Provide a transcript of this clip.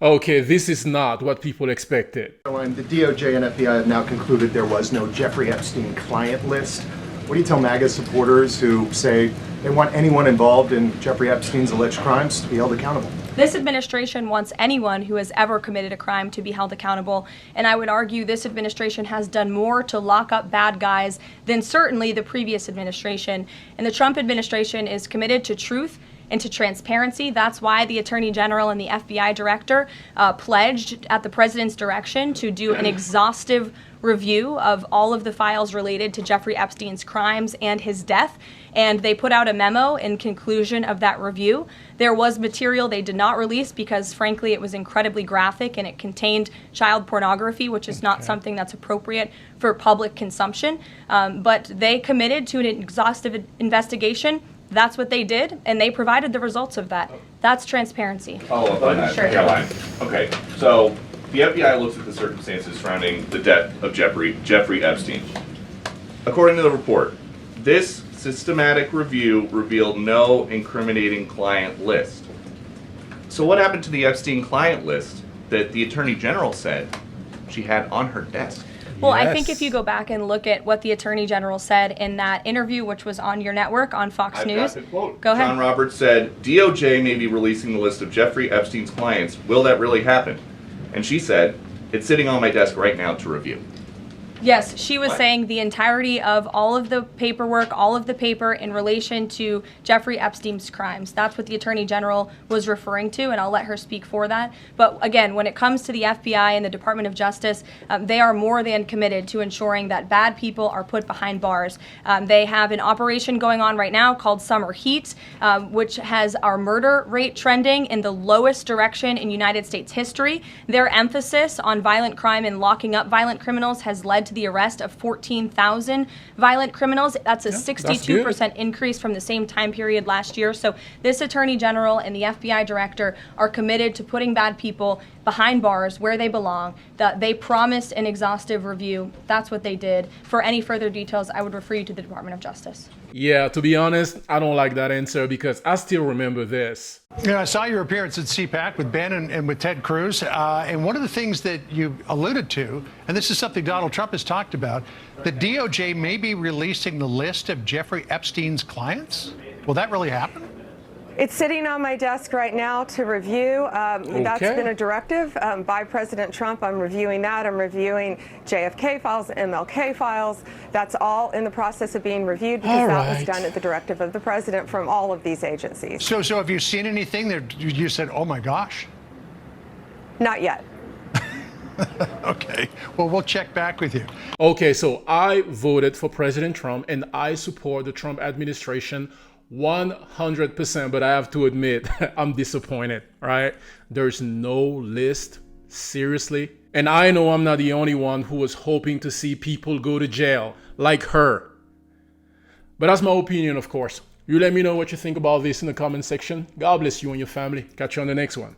Okay, this is not what people expected. The DOJ and FBI have now concluded there was no Jeffrey Epstein client list. What do you tell MAGA supporters who say they want anyone involved in Jeffrey Epstein's alleged crimes to be held accountable? This administration wants anyone who has ever committed a crime to be held accountable, and I would argue this administration has done more to lock up bad guys than certainly the previous administration. And the Trump administration is committed to truth and to transparency. That's why the Attorney General and the FBI Director pledged at the President's direction to do an exhaustive review of all of the files related to Jeffrey Epstein's crimes and his death. And they put out a memo in conclusion of that review. There was material they did not release because, frankly, it was incredibly graphic and it contained child pornography, which is not something that's appropriate for public consumption. But they committed to an exhaustive investigation. That's what they did, and they provided the results of that. That's transparency. Follow up on that, Sure. Caroline. Okay, so the FBI looks at the circumstances surrounding the death of Jeffrey Epstein. According to the report, this systematic review revealed no incriminating client list. So what happened to the Epstein client list that the Attorney General said she had on her desk? Well, I think if you go back and look at what the Attorney General said in that interview, which was on your network, on Fox News. Got the quote. Go ahead. John Roberts said, DOJ may be releasing the list of Jeffrey Epstein's clients. Will that really happen? And she said, it's sitting on my desk right now to review. Yes, she was What? saying the entirety of all of the paperwork, all of the paper in relation to Jeffrey Epstein's crimes. That's what the Attorney General was referring to, and I'll let her speak for that. But again, when it comes to the FBI and the Department of Justice, they are more than committed to ensuring that bad people are put behind bars. They have an operation going on right now called Summer Heat, which has our murder rate trending in the lowest direction in United States history. Their emphasis on violent crime and locking up violent criminals has led to the arrest of 14,000 violent criminals. That's a 62% increase from the same time period last year. So this Attorney General and the FBI Director are committed to putting bad people behind bars where they belong. They promised an exhaustive review. That's what they did. For any further details, I would refer you to the Department of Justice. Yeah, to be honest, I don't like that answer because I still remember this. You know, I saw your appearance at CPAC with Ben and with Ted Cruz, and one of the things that you alluded to, and this is something Donald Trump has talked about, the DOJ may be releasing the list of Jeffrey Epstein's clients. Will that really happen? It's sitting on my desk right now to review. That's been a directive by President Trump. I'm reviewing that. I'm reviewing JFK files, MLK files. That's all in the process of being reviewed because that was done at the directive of the president from all of these agencies. So have you seen anything that you said, oh my gosh? Not yet. Okay, well, we'll check back with you. Okay, so I voted for President Trump and I support the Trump administration 100%, but I have to admit, I'm disappointed, right? There's no list, seriously. And I know I'm not the only one who was hoping to see people go to jail, like her. But that's my opinion, of course. You let me know what you think about this in the comment section. God bless you and your family. Catch you on the next one.